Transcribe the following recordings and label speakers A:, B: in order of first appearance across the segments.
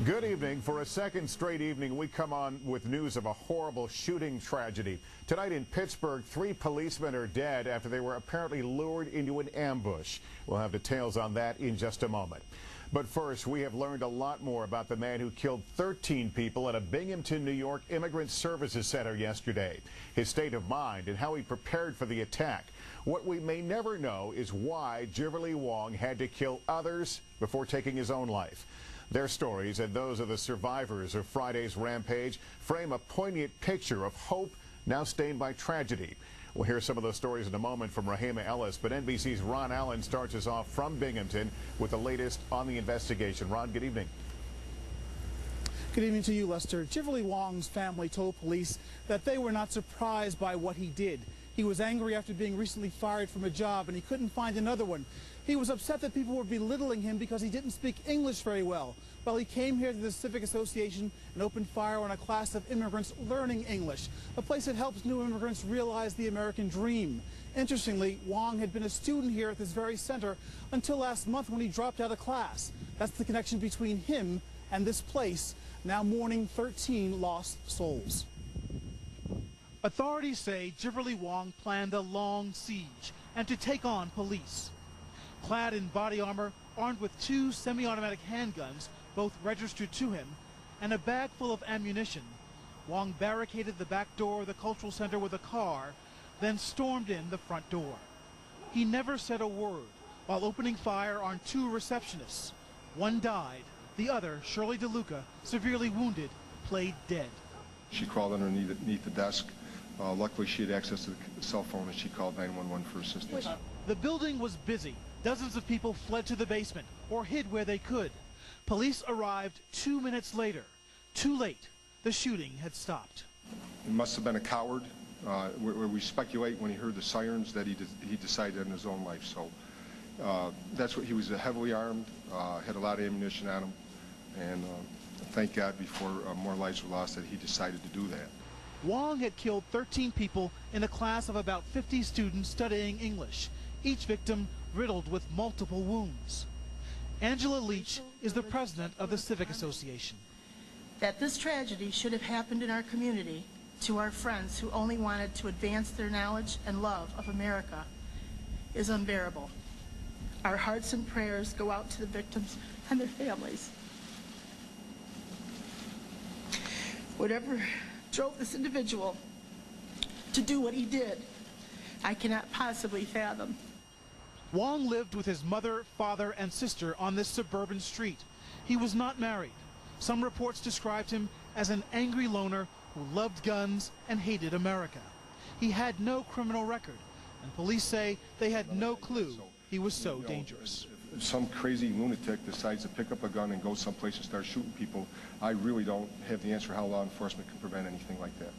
A: Good evening. For a second straight evening, we come on with news of a horrible shooting tragedy. Tonight in Pittsburgh, 3 policemen are dead after they were apparently lured into an ambush. We'll have details on that in just a moment. But first, we have learned a lot more about the man who killed 13 people at a Binghamton, New York Immigrant Services Center yesterday. His state of mind and how he prepared for the attack. What we may never know is why Jiverly Wong had to kill others before taking his own life. Their stories and those of the survivors of Friday's rampage frame a poignant picture of hope now stained by tragedy. We'll hear some of those stories in a moment from Rahima Ellis, but NBC's Ron Allen starts us off from Binghamton with the latest on the investigation. Ron, good evening.
B: Good evening to you, Lester. Jiverly Wong's family told police that they were not surprised by what he did. He was angry after being recently fired from a job and he couldn't find another one. He was upset that people were belittling him because he didn't speak English very well. Well, he came here to the Civic Association and opened fire on a class of immigrants learning English, a place that helps new immigrants realize the American dream. Interestingly, Wong had been a student here at this very center until last month when he dropped out of class. That's the connection between him and this place, now mourning 13 lost souls. Authorities say Jiverly Wong planned a long siege and to take on police. Clad in body armor, armed with 2 semi-automatic handguns, both registered to him, and a bag full of ammunition, Wong barricaded the back door of the cultural center with a car, then stormed in the front door. He never said a word while opening fire on 2 receptionists. One died, the other, Shirley DeLuca, severely wounded, played dead.
C: She crawled underneath the desk. Luckily, she had access to the cell phone and she called 911 for assistance.
B: The building was busy. Dozens of people fled to the basement or hid where they could. Police arrived 2 minutes later. Too late. The shooting had stopped.
C: He must have been a coward. We speculate when he heard the sirens that he decided to end his own life. So that's what he was, heavily armed, had a lot of ammunition on him, and thank God before more lives were lost that he decided to do that.
B: Wong had killed 13 people in a class of about 50 students studying English, each victim riddled with multiple wounds. Angela Leach is the president of the Civic Association.
D: That this tragedy should have happened in our community to our friends who only wanted to advance their knowledge and love of America is unbearable. Our hearts and prayers go out to the victims and their families. Whatever drove this individual to do what he did, I cannot possibly fathom.
B: Wong lived with his mother, father, and sister on this suburban street. He was not married. Some reports described him as an angry loner who loved guns and hated America. He had no criminal record, and police say they had no clue he was so dangerous.
C: If some crazy lunatic decides to pick up a gun and go someplace and start shooting people, I really don't have the answer how law enforcement can prevent anything like that.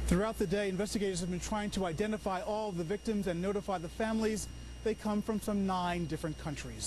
B: Throughout the day, investigators have been trying to identify all of the victims and notify the families. They come from some 9 different countries.